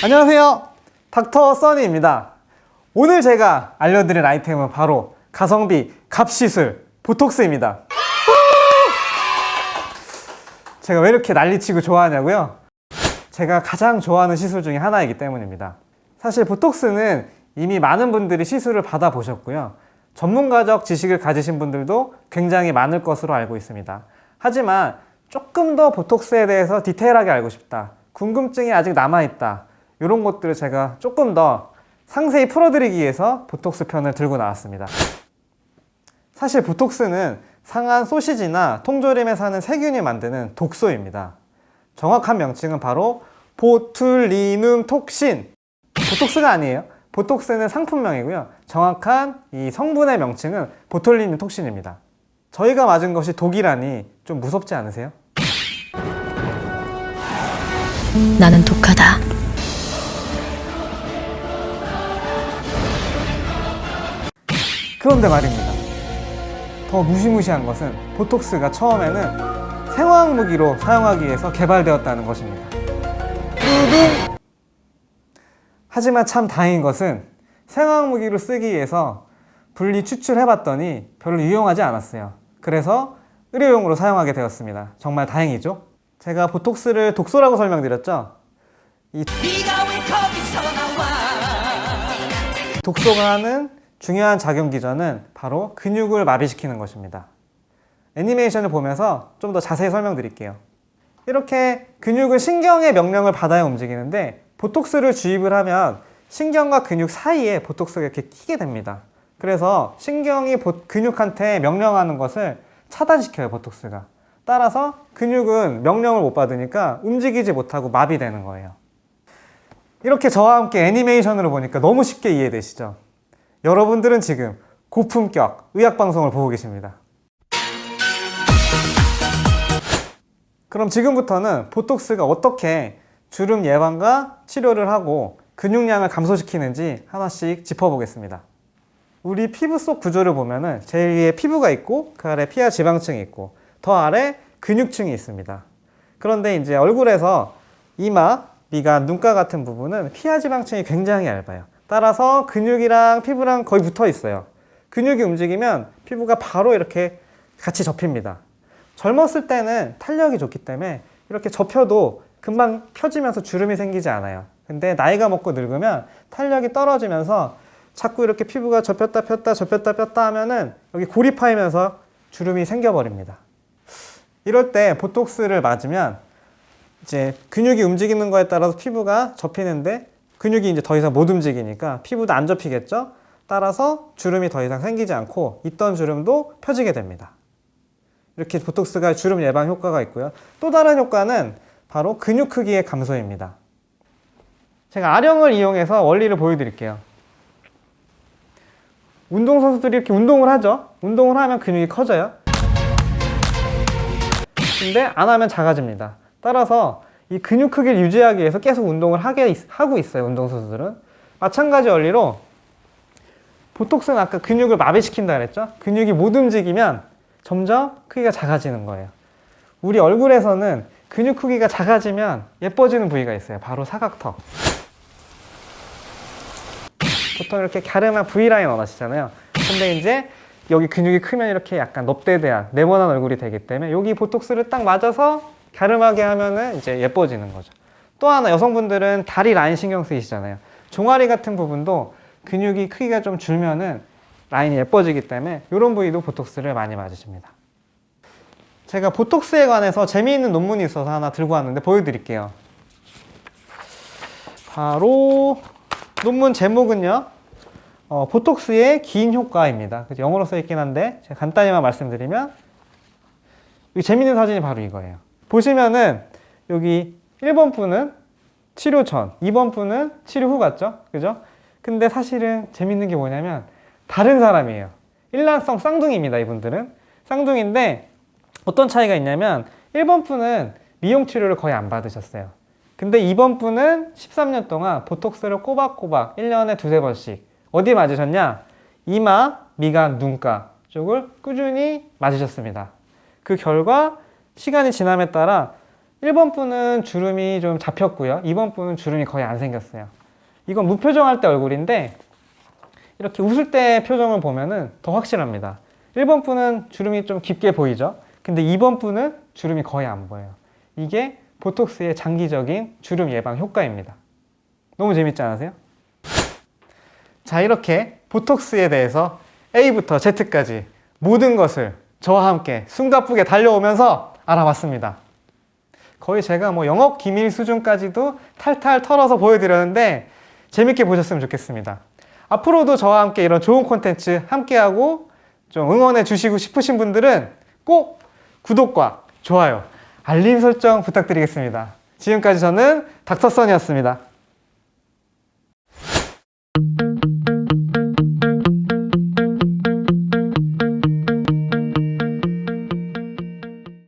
안녕하세요, 닥터 써니입니다. 오늘 제가 알려드릴 아이템은 바로 가성비 갑시술 보톡스입니다. 제가 왜 이렇게 난리치고 좋아하냐고요? 제가 가장 좋아하는 시술 중에 하나이기 때문입니다. 사실 보톡스는 이미 많은 분들이 시술을 받아보셨고요, 전문가적 지식을 가지신 분들도 굉장히 많을 것으로 알고 있습니다. 하지만 조금 더 보톡스에 대해서 디테일하게 알고 싶다, 궁금증이 아직 남아있다, 이런 것들을 제가 조금 더 상세히 풀어드리기 위해서 보톡스 편을 들고 나왔습니다. 사실 보톡스는 상한 소시지나 통조림에 사는 세균이 만드는 독소입니다. 정확한 명칭은 바로 보툴리눔 톡신. 보톡스가 아니에요. 보톡스는 상품명이고요. 정확한 이 성분의 명칭은 보툴리눔 톡신입니다. 저희가 맞은 것이 독이라니 좀 무섭지 않으세요? 나는 독하다. 그런데 말입니다. 더 무시무시한 것은 보톡스가 처음에는 생화학 무기로 사용하기 위해서 개발되었다는 것입니다. 뚜둥! 하지만 참 다행인 것은 생화학 무기로 쓰기 위해서 분리 추출해봤더니 별로 유용하지 않았어요. 그래서 의료용으로 사용하게 되었습니다. 정말 다행이죠? 제가 보톡스를 독소라고 설명드렸죠? 이 독소가 하는 중요한 작용 기전은 바로 근육을 마비시키는 것입니다. 애니메이션을 보면서 좀 더 자세히 설명드릴게요. 이렇게 근육은 신경의 명령을 받아야 움직이는데, 보톡스를 주입을 하면 신경과 근육 사이에 보톡스가 이렇게 끼게 됩니다. 그래서 신경이 근육한테 명령하는 것을 차단시켜요, 보톡스가. 따라서 근육은 명령을 못 받으니까 움직이지 못하고 마비되는 거예요. 이렇게 저와 함께 애니메이션으로 보니까 너무 쉽게 이해되시죠? 여러분들은 지금 고품격 의학방송을 보고 계십니다. 그럼 지금부터는 보톡스가 어떻게 주름 예방과 치료를 하고 근육량을 감소시키는지 하나씩 짚어보겠습니다. 우리 피부 속 구조를 보면은 제일 위에 피부가 있고, 그 아래 피하 지방층이 있고, 더 아래 근육층이 있습니다. 그런데 이제 얼굴에서 이마, 미간, 눈가 같은 부분은 피하 지방층이 굉장히 얇아요. 따라서 근육이랑 피부랑 거의 붙어 있어요. 근육이 움직이면 피부가 바로 이렇게 같이 접힙니다. 젊었을 때는 탄력이 좋기 때문에 이렇게 접혀도 금방 펴지면서 주름이 생기지 않아요. 근데 나이가 먹고 늙으면 탄력이 떨어지면서 자꾸 이렇게 피부가 접혔다 폈다 접혔다 폈다 하면은 여기 골이 파이면서 주름이 생겨버립니다. 이럴 때 보톡스를 맞으면 이제 근육이 움직이는 거에 따라서 피부가 접히는데, 근육이 이제 더 이상 못 움직이니까 피부도 안 접히겠죠? 따라서 주름이 더 이상 생기지 않고 있던 주름도 펴지게 됩니다. 이렇게 보톡스가 주름 예방 효과가 있고요. 또 다른 효과는 바로 근육 크기의 감소입니다. 제가 아령을 이용해서 원리를 보여드릴게요. 운동선수들이 이렇게 운동을 하죠? 운동을 하면 근육이 커져요. 근데 안 하면 작아집니다. 따라서 이 근육 크기를 유지하기 위해서 계속 운동을 하고 있어요, 운동선수들은. 마찬가지 원리로 보톡스는 아까 근육을 마비시킨다 그랬죠? 근육이 못 움직이면 점점 크기가 작아지는 거예요. 우리 얼굴에서는 근육 크기가 작아지면 예뻐지는 부위가 있어요. 바로 사각턱. 보통 이렇게 갸름한 V라인 원하시잖아요. 근데 이제 여기 근육이 크면 이렇게 약간 넙대대한 네모난 얼굴이 되기 때문에 여기 보톡스를 딱 맞아서 갸름하게 하면은 이제 예뻐지는 거죠. 또 하나, 여성분들은 다리 라인 신경 쓰이시잖아요. 종아리 같은 부분도 근육이 크기가 좀 줄면은 라인이 예뻐지기 때문에 이런 부위도 보톡스를 많이 맞으십니다. 제가 보톡스에 관해서 재미있는 논문이 있어서 하나 들고 왔는데 보여드릴게요. 바로 논문 제목은요, 보톡스의 긴 효과입니다. 영어로 써있긴 한데 제가 간단히만 말씀드리면, 이 재미있는 사진이 바로 이거예요. 보시면은 여기 1번 분은 치료 전, 2번 분은 치료 후 같죠? 그죠? 근데 사실은 재밌는 게 뭐냐면 다른 사람이에요. 일란성 쌍둥이입니다, 이분들은. 쌍둥이인데 어떤 차이가 있냐면 1번 분은 미용 치료를 거의 안 받으셨어요. 근데 2번 분은 13년 동안 보톡스를 꼬박꼬박 1년에 두세 번씩 어디 맞으셨냐? 이마, 미간, 눈가 쪽을 꾸준히 맞으셨습니다. 그 결과 시간이 지남에 따라 1번 분은 주름이 좀 잡혔고요. 2번 분은 주름이 거의 안 생겼어요. 이건 무표정할 때 얼굴인데 이렇게 웃을 때 표정을 보면은 더 확실합니다. 1번 분은 주름이 좀 깊게 보이죠? 근데 2번 분은 주름이 거의 안 보여요. 이게 보톡스의 장기적인 주름 예방 효과입니다. 너무 재밌지 않으세요? 자, 이렇게 보톡스에 대해서 A부터 Z까지 모든 것을 저와 함께 숨가쁘게 달려오면서 알아봤습니다. 거의 제가 뭐 영업 기밀 수준까지도 탈탈 털어서 보여드렸는데 재밌게 보셨으면 좋겠습니다. 앞으로도 저와 함께 이런 좋은 콘텐츠 함께하고 좀 응원해 주시고 싶으신 분들은 꼭 구독과 좋아요, 알림 설정 부탁드리겠습니다. 지금까지 저는 닥터선이었습니다.